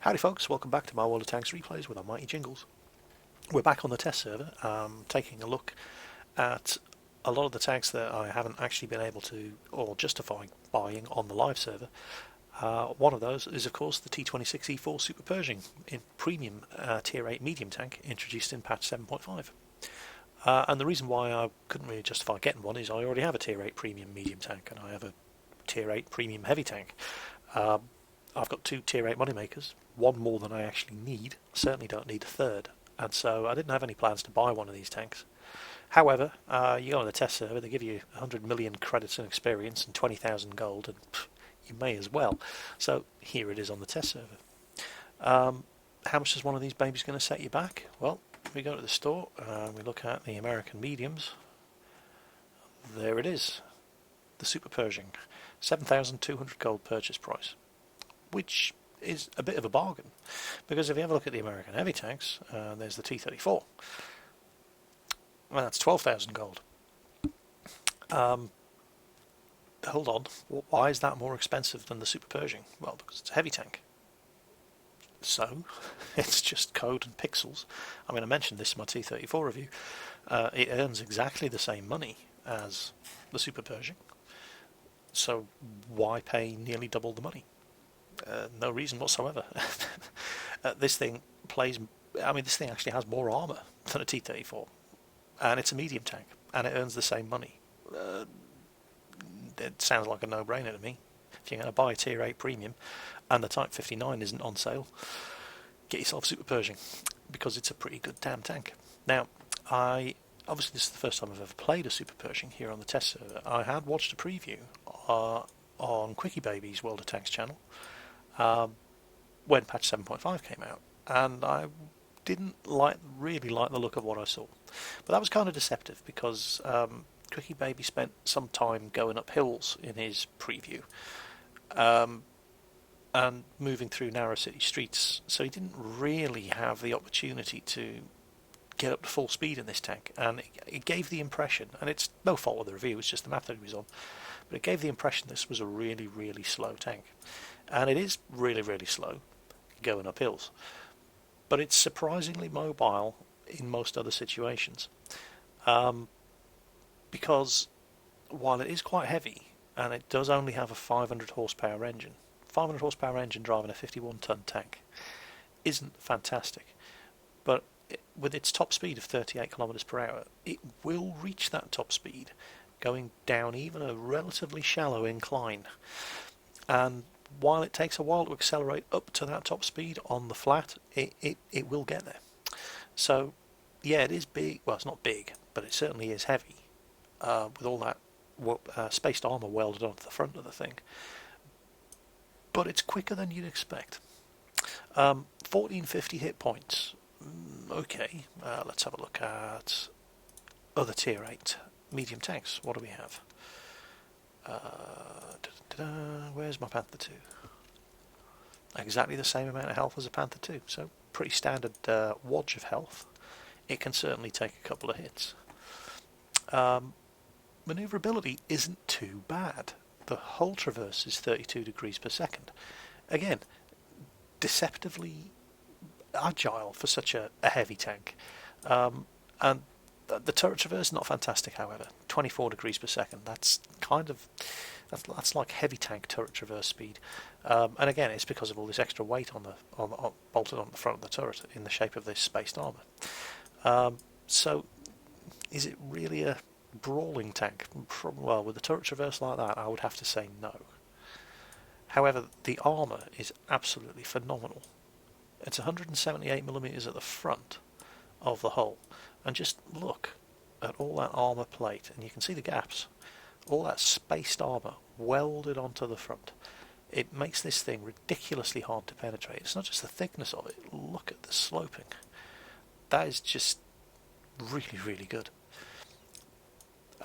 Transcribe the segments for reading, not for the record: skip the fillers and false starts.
Howdy folks, welcome back to my World of Tanks replays with Almighty Jingles. We're back on the test server, taking a look at a lot of the tanks that I haven't actually been able to or justify buying on the live server. One of those is of course the T26E4 Super Pershing in premium tier 8 medium tank introduced in patch 7.5. And the reason why I couldn't really justify getting one is I already have a tier 8 premium medium tank and I have a tier 8 premium heavy tank. I've got two tier 8 moneymakers, one more than I actually need. Certainly don't need a third, and so I didn't have any plans to buy one of these tanks. However, you go on the test server, they give you 100 million credits and experience and 20,000 gold, and you may as well. So here it is on the test server. How much is one of these babies going to set you back? Well, we go to the store and we look at the American mediums. There it is, the Super Pershing, 7,200 gold purchase price, which is a bit of a bargain, because if you have a look at the American heavy tanks, there's the T34, well, that's 12,000 gold. Hold on, why is that more expensive than the Super Pershing? Well, because it's a heavy tank. So, it's just code and pixels. I mean, I mentioned this in my T34 review. It earns exactly the same money as the Super Pershing, so why pay nearly double the money? No reason whatsoever. This thing this thing actually has more armour than a T34, and it's a medium tank, and it earns the same money. It sounds like a no-brainer to me. If you're going to buy a tier 8 premium and the Type 59 isn't on sale, get yourself Super Pershing, because it's a pretty good damn tank. Now, obviously this is the first time I've ever played a Super Pershing here on the test server. I had watched a preview on Quickie Baby's World of Tanks channel when patch 7.5 came out, and I didn't really like the look of what I saw. But that was kind of deceptive, because Quickie Baby spent some time going up hills in his preview and moving through narrow city streets, so he didn't really have the opportunity to get up to full speed in this tank, and it gave the impression, and it's no fault of the review, it's just the map that he was on, but it gave the impression this was a really, really slow tank. And it is really, really slow going up hills, but it's surprisingly mobile in most other situations, because while it is quite heavy and it does only have a 500 horsepower engine, 500 horsepower engine driving a 51 ton tank isn't fantastic, but with its top speed of 38 kilometers per hour, it will reach that top speed going down even a relatively shallow incline. And while it takes a while to accelerate up to that top speed on the flat, it will get there. So yeah, it is big. Well, it's not big, but it certainly is heavy, with all that spaced armour welded onto the front of the thing. But it's quicker than you'd expect. 1450 hit points. Okay, let's have a look at other tier 8 medium tanks. What do we have? Where's my Panther 2? Exactly the same amount of health as a Panther 2, so pretty standard wodge of health. It can certainly take a couple of hits. Manoeuvrability isn't too bad. The hull traverse is 32 degrees per second. Again, deceptively agile for such a heavy tank. And the turret traverse not fantastic, however. 24 degrees per second. That's like heavy tank turret traverse speed. And again, it's because of all this extra weight bolted on the front of the turret in the shape of this spaced armour. So, is it really a brawling tank? Well, with a turret traverse like that, I would have to say no. However, the armour is absolutely phenomenal. It's 178mm at the front of the hull, and just look at all that armour plate, and you can see the gaps. All that spaced armour welded onto the front. It makes this thing ridiculously hard to penetrate. It's not just the thickness of it, look at the sloping. That is just really, really good.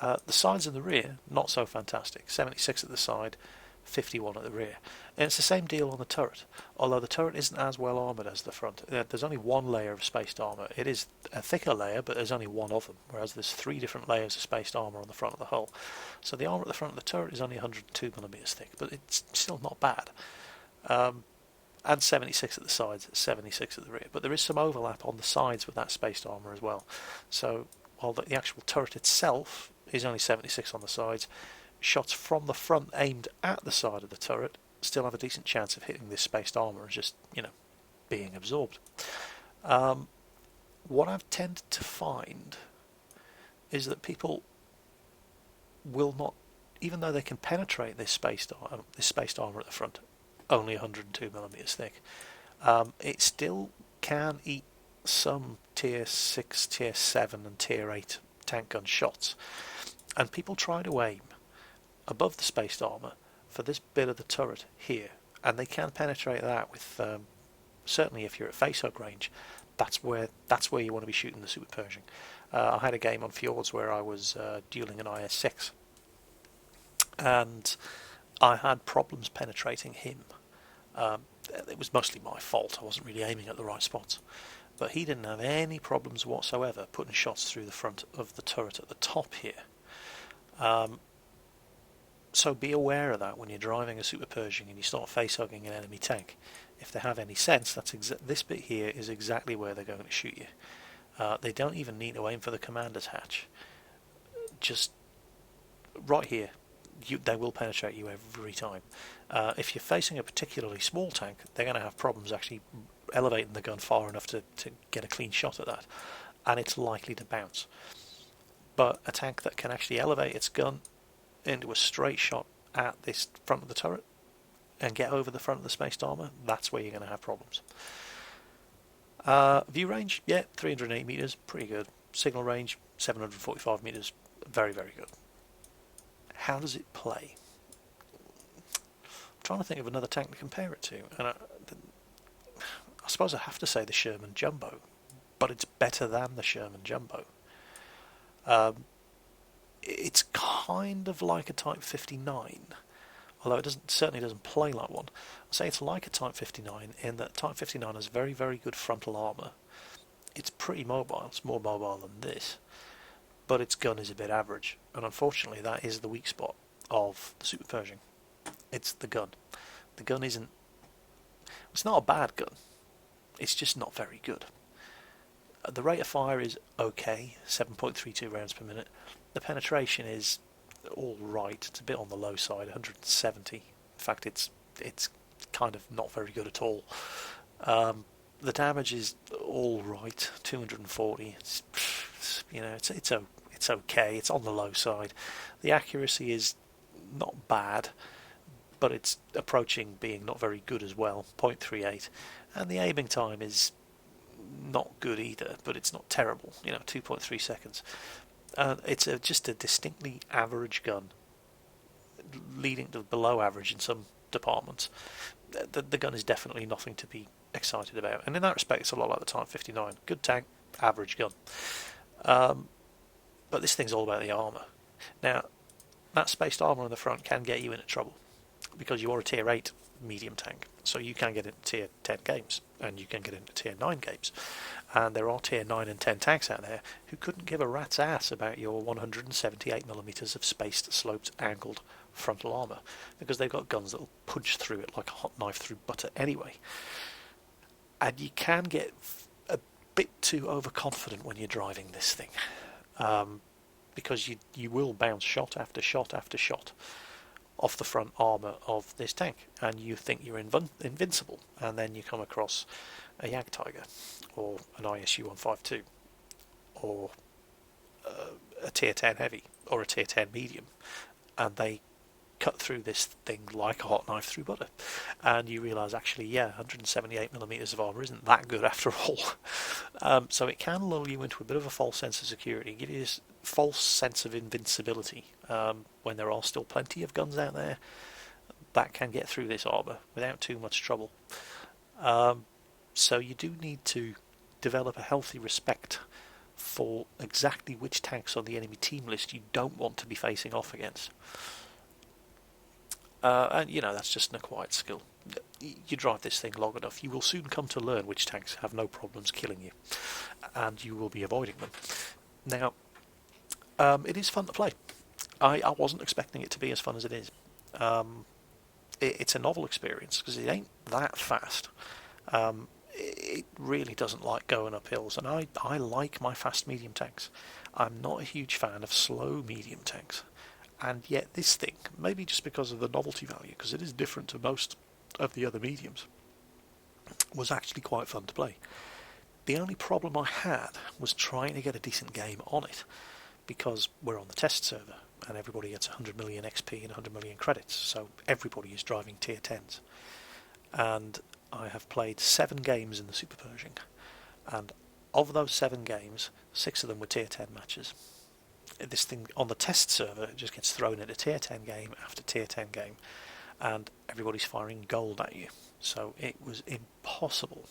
The sides and the rear, not so fantastic. 76 at the side, 51 at the rear. And it's the same deal on the turret, although the turret isn't as well armoured as the front. There's only one layer of spaced armour. It is a thicker layer, but there's only one of them, whereas there's 3 different layers of spaced armour on the front of the hull. So the armour at the front of the turret is only 102mm thick, but it's still not bad. and 76 at the sides, 76 at the rear. But there is some overlap on the sides with that spaced armour as well. So while the actual turret itself is only 76 on the sides, shots from the front aimed at the side of the turret still have a decent chance of hitting this spaced armour and just, being absorbed. What I've tended to find is that people will not, even though they can penetrate this spaced armour at the front, only 102mm thick, it still can eat some tier 6, tier 7 and tier 8 tank gun shots, and people try to aim above the spaced armour for this bit of the turret here, and they can penetrate that with certainly if you're at facehug range. That's where you want to be shooting the Super Pershing. I had a game on Fjords where I was dueling an IS-6, and I had problems penetrating him. It was mostly my fault. I wasn't really aiming at the right spots, but he didn't have any problems whatsoever putting shots through the front of the turret at the top here. So be aware of that when you're driving a Super Pershing and you start face-hugging an enemy tank. If they have any sense, this bit here is exactly where they're going to shoot you. They don't even need to aim for the commander's hatch. Just right here, they will penetrate you every time. If you're facing a particularly small tank, they're going to have problems actually elevating the gun far enough to get a clean shot at that, and it's likely to bounce. But a tank that can actually elevate its gun into a straight shot at this front of the turret and get over the front of the spaced armour, that's where you're going to have problems. View range, 380 metres, pretty good. Signal range, 745 metres, very, very good. How does it play? I'm trying to think of another tank to compare it to, and I suppose I have to say the Sherman Jumbo, but it's better than the Sherman Jumbo. It's kind of like a Type 59, although it certainly doesn't play like one. I'll say it's like a Type 59 in that Type 59 has very, very good frontal armour. It's pretty mobile, it's more mobile than this, but its gun is a bit average, and unfortunately that is the weak spot of the Super Pershing. It's the gun. The gun it's not a bad gun, it's just not very good. The rate of fire is okay, 7.32 rounds per minute. The penetration is all right. It's a bit on the low side, 170. In fact, it's kind of not very good at all. The damage is all right, 240. It's okay. It's on the low side. The accuracy is not bad, but it's approaching being not very good as well, 0.38. And the aiming time is not good either, but it's not terrible, 2.3 seconds. It's just a distinctly average gun, leading to below average in some departments. The gun is definitely nothing to be excited about, and in that respect it's a lot like the Type 59. Good tank, average gun. But this thing's all about the armour. Now, that spaced armour on the front can get you into trouble, because you are a tier 8 medium tank, so you can get into tier 10 games, and you can get into tier 9 games, and there are tier 9 and 10 tanks out there who couldn't give a rat's ass about your 178mm of spaced, sloped, angled frontal armour, because they've got guns that will punch through it like a hot knife through butter anyway. And you can get a bit too overconfident when you're driving this thing, because you will bounce shot after shot after shot off the front armour of this tank, and you think you're invincible, and then you come across a Jagdtiger or an ISU 152 or a tier 10 heavy or a tier 10 medium, and they cut through this thing like a hot knife through butter, and you realise actually 178mm of armour isn't that good after all. So it can lull you into a bit of a false sense of security, give you this false sense of invincibility when there are still plenty of guns out there that can get through this armour without too much trouble. So you do need to develop a healthy respect for exactly which tanks on the enemy team list you don't want to be facing off against. And that's just an acquired skill. You drive this thing long enough, you will soon come to learn which tanks have no problems killing you, and you will be avoiding them. Now, it is fun to play. I wasn't expecting it to be as fun as it is. it's a novel experience because it ain't that fast. It really doesn't like going up hills, and I like my fast medium tanks. I'm not a huge fan of slow medium tanks, and yet this thing, maybe just because of the novelty value, because it is different to most of the other mediums, was actually quite fun to play. The only problem I had was trying to get a decent game on it, because we're on the test server and everybody gets 100 million XP and 100 million credits, so everybody is driving tier 10s. And I have played 7 games in the Super Pershing, and of those 7 games, 6 of them were tier 10 matches. This thing on the test server just gets thrown into tier 10 game after tier 10 game, and everybody's firing gold at you. So it was impossible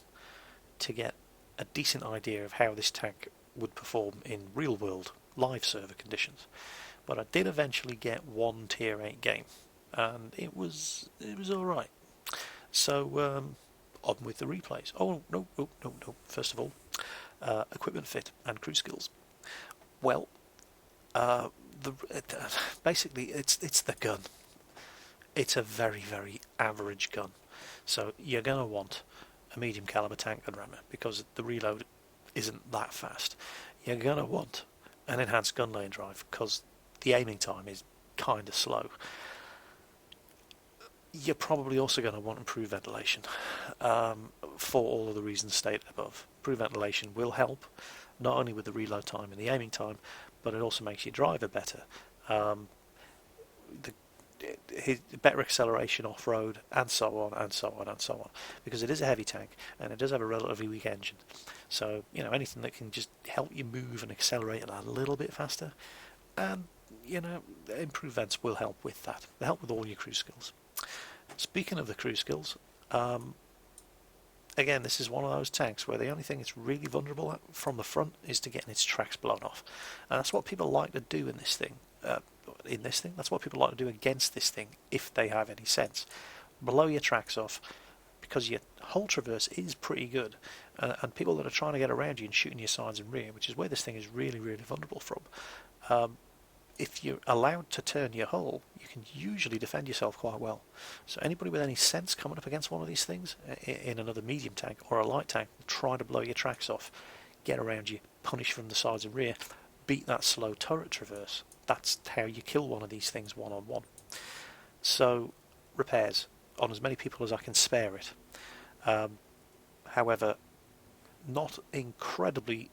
to get a decent idea of how this tank would perform in real world live server conditions. But I did eventually get one tier 8 game, and it was alright. So on with the replays. Oh no. First of all, equipment fit and crew skills. Well, basically it's the gun. It's a very, very average gun. So you're going to want a medium caliber tank gun rammer because the reload isn't that fast. You're going to want an enhanced gun lane drive because the aiming time is kind of slow. You're probably also going to want improved ventilation for all of the reasons stated above. Improved ventilation will help not only with the reload time and the aiming time, but it also makes your driver better. Better acceleration off-road, and so on and so on and so on, because it is a heavy tank and it does have a relatively weak engine. So anything that can just help you move and accelerate a little bit faster, and improved vents will help with that. They help with all your crew skills. Speaking of the crew skills, again, this is one of those tanks where the only thing it's really vulnerable at from the front is to getting its tracks blown off, and that's what people like to do in this thing. That's what people like to do against this thing, if they have any sense. Blow your tracks off, because your hull traverse is pretty good, and people that are trying to get around you and shooting your sides and rear, which is where this thing is really, really vulnerable from. If you're allowed to turn your hull, you can usually defend yourself quite well. So anybody with any sense coming up against one of these things, in another medium tank or a light tank, try to blow your tracks off, get around you, punish from the sides and rear, beat that slow turret traverse. That's how you kill one of these things one-on-one. So, repairs on as many people as I can spare it. However, not incredibly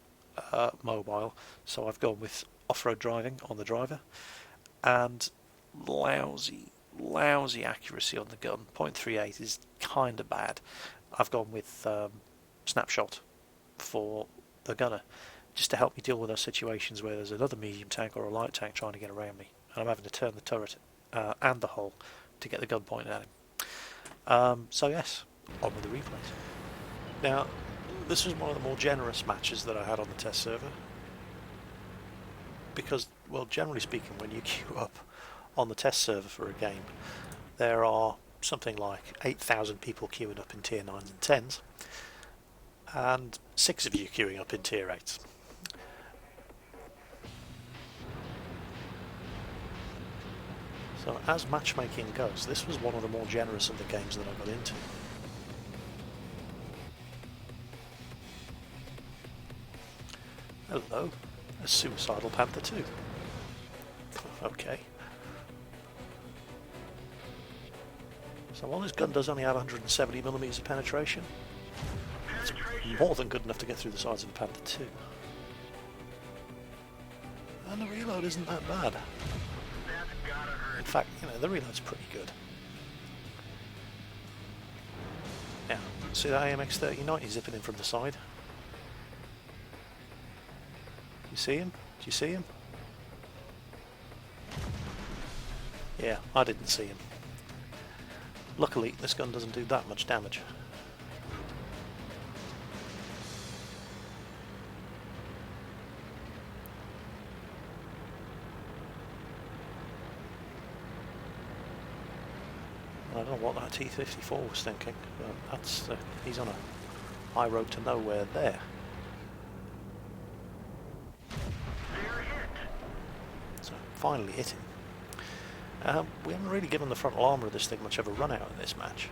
mobile, so I've gone with off-road driving on the driver, and lousy accuracy on the gun. 0.38 is kind of bad. I've gone with snapshot for the gunner, just to help me deal with those situations where there's another medium tank or a light tank trying to get around me, and I'm having to turn the turret and the hull to get the gun pointed at him. So yes, on with the replays. Now, this was one of the more generous matches that I had on the test server, because, well, generally speaking, when you queue up on the test server for a game, there are something like 8,000 people queuing up in tier 9s and 10s, and 6 of you queuing up in tier 8s. So as matchmaking goes, this was one of the more generous of the games that I got into. Hello, a suicidal panther too. Okay. So while this gun does only have 170mm of penetration, it's more than good enough to get through the sides of a Panther 2. And the reload isn't that bad. In fact, the reload's pretty good. Now, see that AMX 3090 zipping in from the side? You see him? Do you see him? Yeah, I didn't see him. Luckily, this gun doesn't do that much damage. I don't know what that T26E4 was thinking, but that's he's on a high road to nowhere there. So finally hit him. We haven't really given the frontal armour of this thing much of a run out in this match.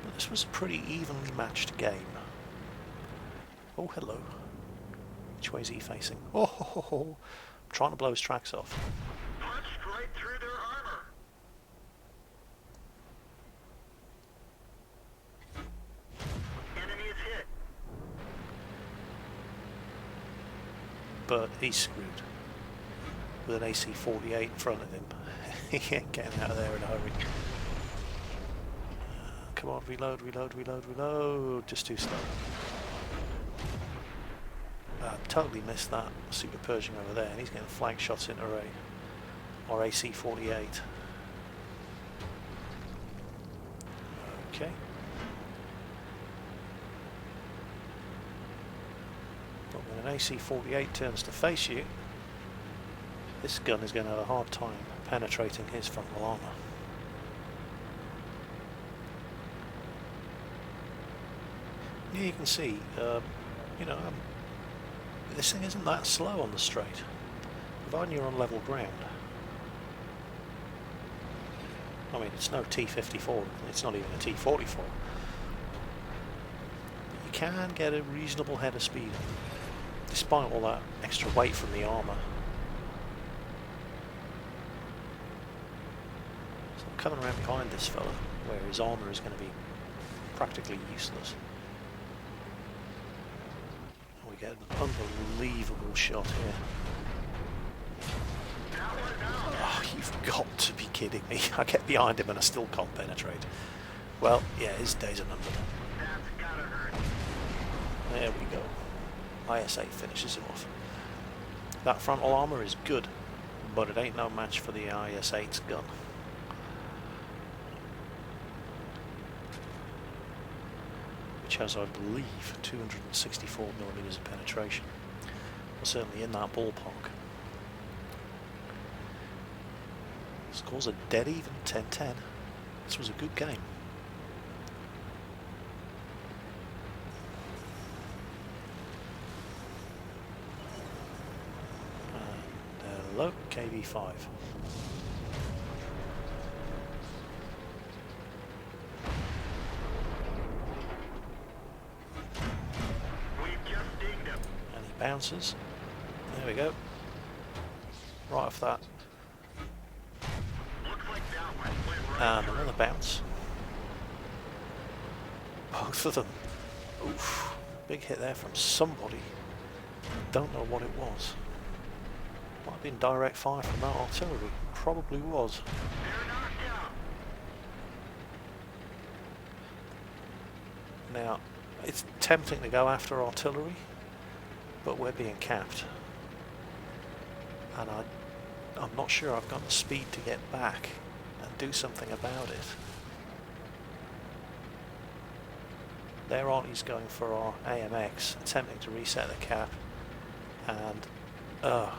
But this was a pretty evenly matched game. Oh, hello. Which way is he facing? Oh, ho, ho, ho. I'm trying to blow his tracks off. Punched right through their armor. Enemy is hit. But he's screwed. With an AC-48 in front of him. He ain't getting out of there in a hurry. Come on, reload, reload, reload, reload. Just too slow. Totally missed that Super Pershing over there, and he's getting flank shots into our AC-48. Okay. But when an AC-48 turns to face you, this gun is going to have a hard time penetrating his frontal armour. Yeah, you can see, you know, this thing isn't that slow on the straight, providing you're on level ground. I mean, it's no T54, it's not even a T44. But you can get a reasonable head of speed, despite all that extra weight from the armour. So I'm coming around behind this fella, where his armour is going to be practically useless. We get an unbelievable shot here. Oh, you've got to be kidding me. I get behind him and I still can't penetrate. Well, yeah, his days are numbered. There we go. IS-8 finishes him off. That frontal armour is good, but it ain't no match for the IS-8's gun. Which has, I believe, 264mm of penetration. Well, certainly in that ballpark. Scores are dead even, 10-10. This was a good game. And hello, KV5. And he bounces. There we go. Right off that. And another bounce. Both of them. Oof. Big hit there from somebody. Don't know what it was. Might have been direct fire from that artillery. Probably was. Now, it's tempting to go after artillery, but we're being capped. And I'm not sure I've got the speed to get back and do something about it. There Artie's going for our AMX, attempting to reset the cap, and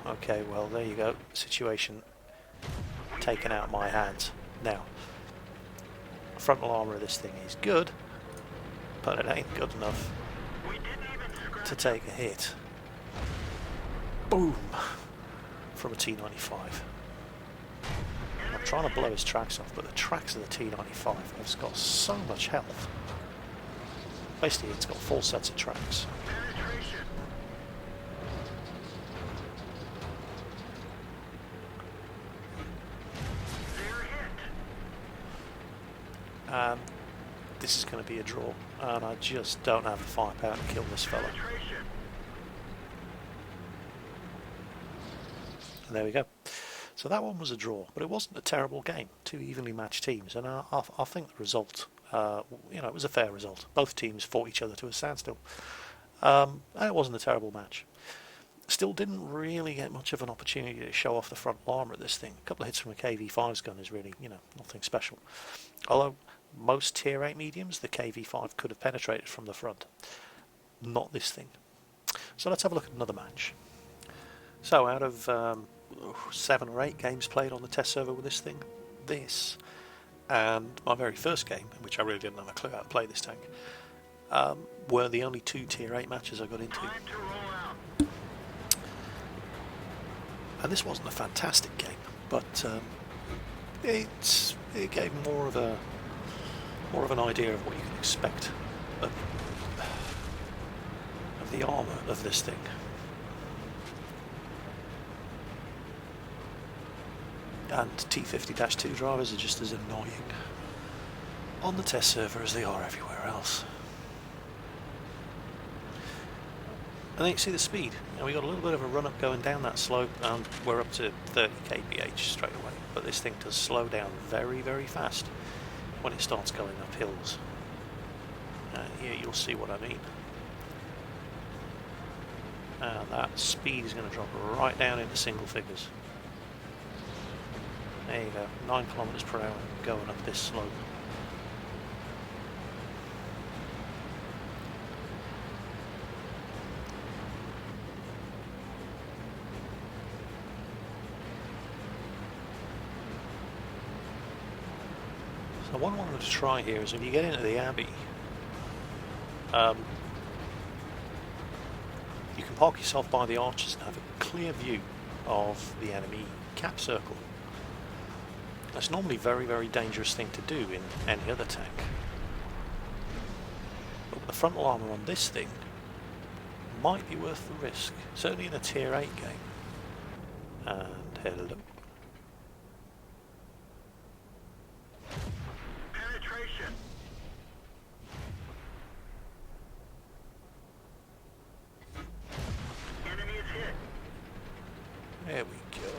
okay, well there you go, situation taken out of my hands. Now, frontal armour of this thing is good, but it ain't good enough to take a hit. Boom! From a T95. I'm trying to blow his tracks off, but the tracks of the T95 have got so much health. Basically, it's got 4 sets of tracks. And this is going to be a draw, and I just don't have the firepower to kill this fella. And there we go. So that one was a draw, but it wasn't a terrible game. 2 evenly matched teams, and I think the result, you know, it was a fair result. Both teams fought each other to a standstill, and it wasn't a terrible match. Still didn't really get much of an opportunity to show off the frontal armour of this thing. A couple of hits from a KV5's gun is really, you know, nothing special. Although most tier 8 mediums, the KV5 could have penetrated from the front. Not this thing. So let's have a look at another match. So out of 7 or 8 games played on the test server with this thing, this and my very first game, in which I really didn't have a clue how to play this tank, were the only 2 Tier 8 matches I got into. Time to roll out. And this wasn't a fantastic game, but it gave more of an idea of what you can expect of the armour of this thing. And T50-2 drivers are just as annoying on the test server as they are everywhere else. And then you see the speed. Now we got a little bit of a run up going down that slope, and we're up to 30 kph straight away. But this thing does slow down very, very fast when it starts going up hills. Here you'll see what I mean. And that speed is going to drop right down into single figures. There you go, 9 kilometers per hour going up this slope. So what I wanted to try here is when you get into the Abbey, you can park yourself by the arches and have a clear view of the enemy cap circle. That's normally a very, very dangerous thing to do in any other tank. But the frontal armour on this thing might be worth the risk, certainly in a Tier 8 game. And hello. Penetration. Enemy is hit. There we go.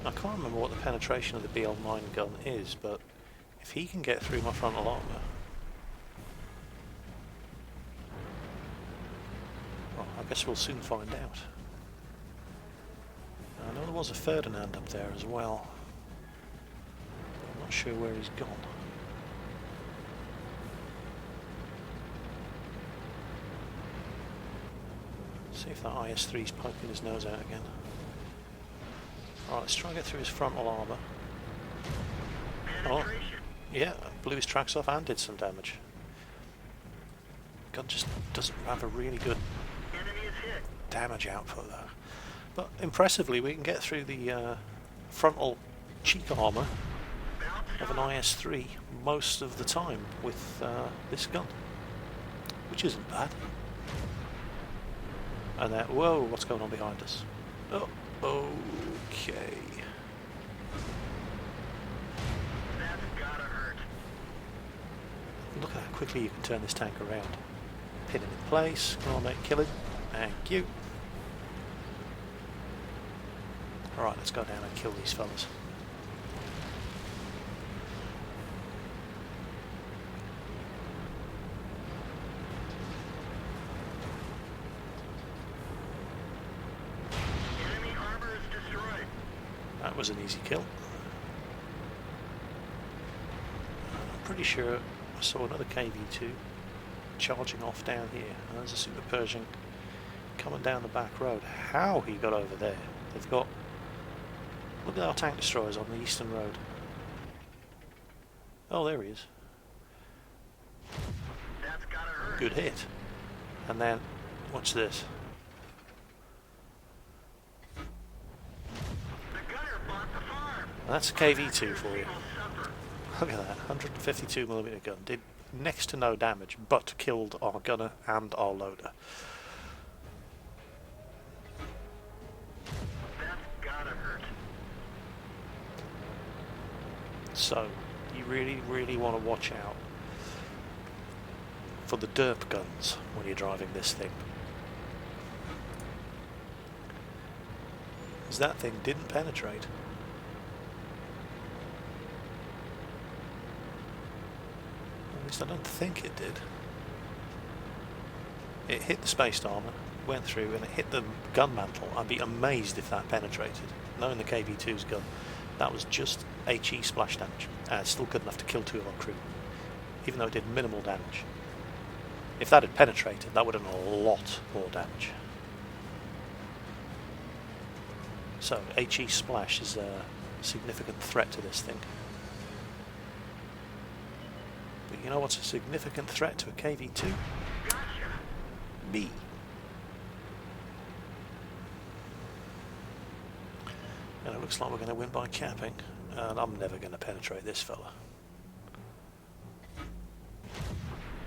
I can't remember what the penetration of the BL9 gun is, but if he can get through my frontal armour, well, I guess we'll soon find out. I know there was a Ferdinand up there as well. I'm not sure where he's gone. See if that IS-3's poking his nose out again. Alright, let's try and get through his frontal armour. Oh, yeah, blew his tracks off and did some damage. Gun just doesn't have a really good damage output there. But impressively, we can get through the frontal cheek armour of an IS-3 most of the time with this gun, which isn't bad. And then, whoa, what's going on behind us? Oh, okay. That's gotta hurt. Look at how quickly you can turn this tank around. Pin him in place. Come on, mate, kill him. Thank you. Alright, let's go down and kill these fellas. Enemy armor is destroyed. That was an easy kill. I'm pretty sure I saw another KV2 charging off down here. And there's a Super Pershing coming down the back road. How he got over there? They've got... Look at our tank destroyers on the eastern road. Oh, there he is. That's gotta hurt. Good hit. And then, watch this. The gunner bought the farm. That's a KV2 for you. People suffer. Look at that, 152mm gun. Did next to no damage, but killed our gunner and our loader. That's gotta hurt. So, you really, really want to watch out for the derp guns when you're driving this thing. Because that thing didn't penetrate. At least I don't think it did. It hit the spaced armour, went through, and it hit the gun mantle. I'd be amazed if that penetrated. Knowing the KV2's gun, that was just HE splash damage. Still good enough to kill 2 of our crew, even though it did minimal damage. If that had penetrated, that would have done a lot more damage. So HE splash is a significant threat to this thing. But you know what's a significant threat to a KV2? Gotcha. Me. And it looks like we're going to win by capping, and I'm never going to penetrate this fella.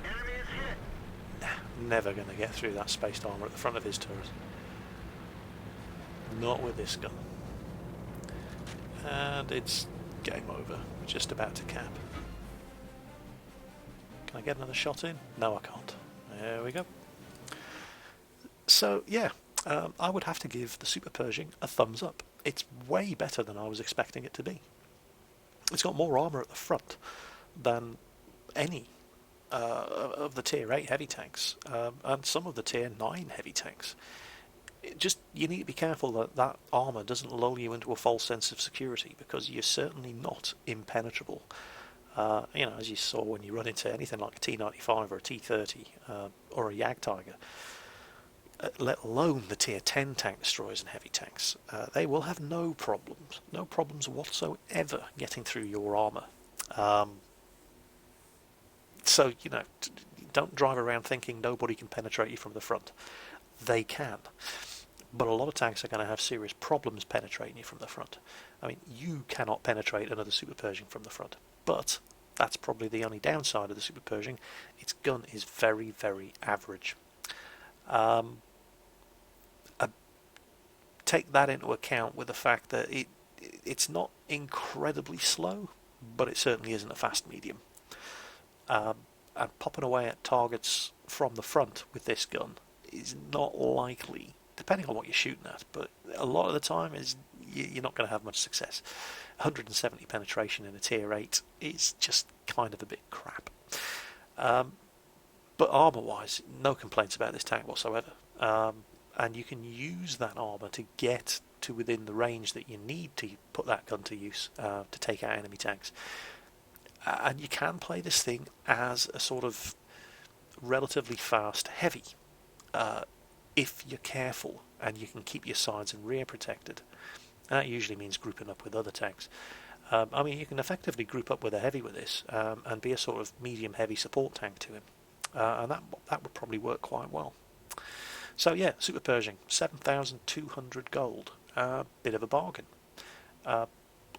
Enemy is hit. Nah, never going to get through that spaced armour at the front of his turret. Not with this gun. And it's game over. We're just about to cap. Can I get another shot in? No, I can't. There we go. So, yeah, I would have to give the Super Pershing a thumbs up. It's way better than I was expecting it to be. It's got more armour at the front than any of the Tier 8 heavy tanks, and some of the Tier 9 heavy tanks. You need to be careful that that armour doesn't lull you into a false sense of security, because you're certainly not impenetrable. As you saw when you run into anything like a T95 or a T30 or a Jagdtiger, let alone the Tier 10 tank destroyers and heavy tanks, they will have no problems whatsoever getting through your armour. So, don't drive around thinking nobody can penetrate you from the front. They can. But a lot of tanks are going to have serious problems penetrating you from the front. I mean, you cannot penetrate another Super Pershing from the front. But that's probably the only downside of the Super Pershing. Its gun is very, very average. Take that into account with the fact that it's not incredibly slow, but it certainly isn't a fast medium. And popping away at targets from the front with this gun is not likely, depending on what you're shooting at, but a lot of the time you're not going to have much success. 170 penetration in a Tier 8 is just kind of a bit crap. But armour-wise, no complaints about this tank whatsoever. And you can use that armour to get to within the range that you need to put that gun to use to take out enemy tanks. And you can play this thing as a sort of relatively fast heavy, if you're careful and you can keep your sides and rear protected. And that usually means grouping up with other tanks. You can effectively group up with a heavy with this and be a sort of medium-heavy support tank to him. And that would probably work quite well. So yeah, Super Pershing, 7,200 gold. Bit of a bargain.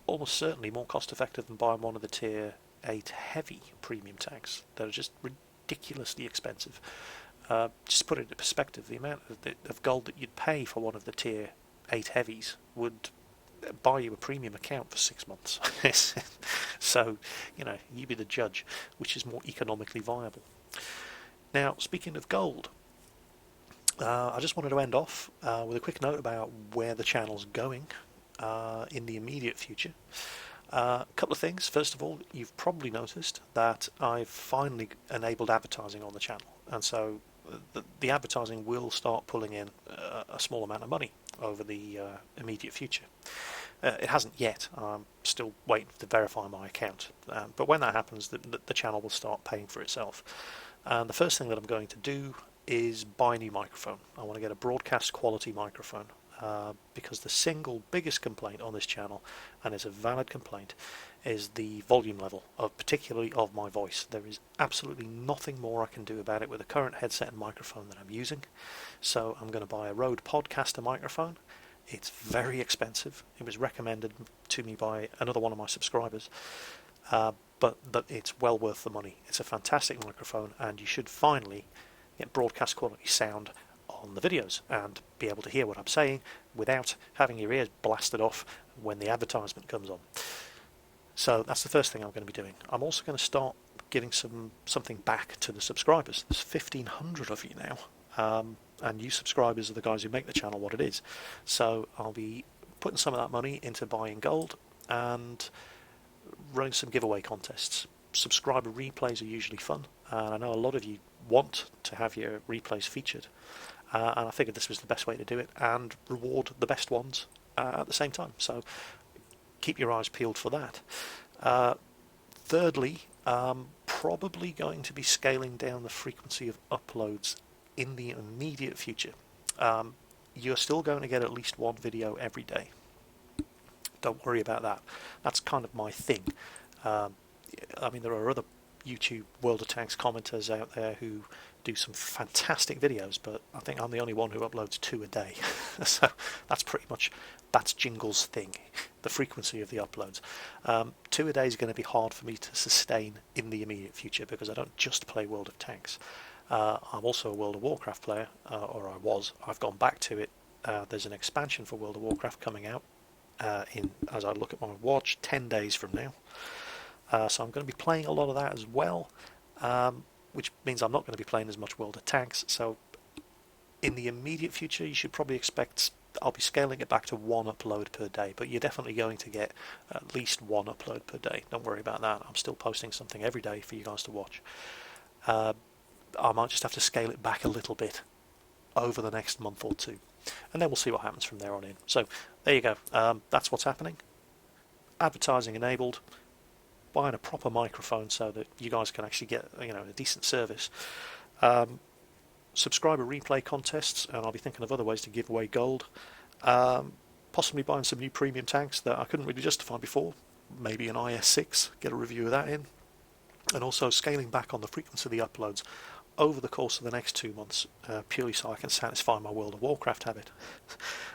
Almost certainly more cost-effective than buying one of the Tier 8 heavy premium tanks that are just ridiculously expensive. Just to put it into perspective, the amount of gold that you'd pay for one of the Tier 8 heavies would buy you a premium account for 6 months. So, you be the judge, which is more economically viable. Now, speaking of gold, I just wanted to end off with a quick note about where the channel's going in the immediate future. A couple of things. First of all, you've probably noticed that I've finally enabled advertising on the channel, and so the advertising will start pulling in a small amount of money over the immediate future. It hasn't yet. I'm still waiting to verify my account, but when that happens, the channel will start paying for itself. And the first thing that I'm going to do is buy a new microphone. I want to get a broadcast quality microphone, because the single biggest complaint on this channel, and it's a valid complaint, is the volume level, particularly of my voice. There is absolutely nothing more I can do about it with the current headset and microphone that I'm using. So I'm going to buy a Rode Podcaster microphone. It's very expensive. It was recommended to me by another one of my subscribers, but it's well worth the money. It's a fantastic microphone, and you should finally get broadcast quality sound on the videos and be able to hear what I'm saying without having your ears blasted off when the advertisement comes on. So that's the first thing I'm going to be doing. I'm also going to start giving something back to the subscribers. There's 1,500 of you now, and you subscribers are the guys who make the channel what it is. So I'll be putting some of that money into buying gold and running some giveaway contests. Subscriber replays are usually fun, and I know a lot of you want to have your replays featured, and I figured this was the best way to do it and reward the best ones at the same time. So keep your eyes peeled for that. Thirdly, probably going to be scaling down the frequency of uploads in the immediate future. You're still going to get at least one video every day. Don't worry about that. That's kind of my thing. There are other YouTube World of Tanks commenters out there who do some fantastic videos, but I think I'm the only one who uploads 2 a day. So that's pretty much, that's Jingles' thing, the frequency of the uploads. 2 a day is going to be hard for me to sustain in the immediate future because I don't just play World of Tanks. I'm also a World of Warcraft player, or I was. I've gone back to it. There's an expansion for World of Warcraft coming out as I look at my watch, 10 days from now. So I'm going to be playing a lot of that as well, which means I'm not going to be playing as much World of Tanks. So in the immediate future, you should probably expect I'll be scaling it back to 1 upload per day, but you're definitely going to get at least 1 upload per day. Don't worry about that. I'm still posting something every day for you guys to watch. I might just have to scale it back a little bit over the next month or 2, and then we'll see what happens from there on in. So there you go. That's what's happening. Advertising enabled, buying a proper microphone so that you guys can actually get a decent service. Subscriber replay contests, and I'll be thinking of other ways to give away gold. Possibly buying some new premium tanks that I couldn't really justify before. Maybe an IS-6, get a review of that in. And also scaling back on the frequency of the uploads over the course of the next 2 months, purely so I can satisfy my World of Warcraft habit.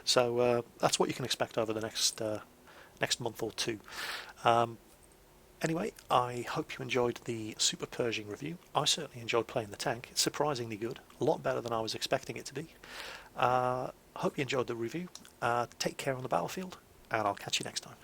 So that's what you can expect over the next month or 2. Anyway, I hope you enjoyed the Super Pershing review. I certainly enjoyed playing the tank. It's surprisingly good, a lot better than I was expecting it to be. Hope you enjoyed the review. Take care on the battlefield, and I'll catch you next time.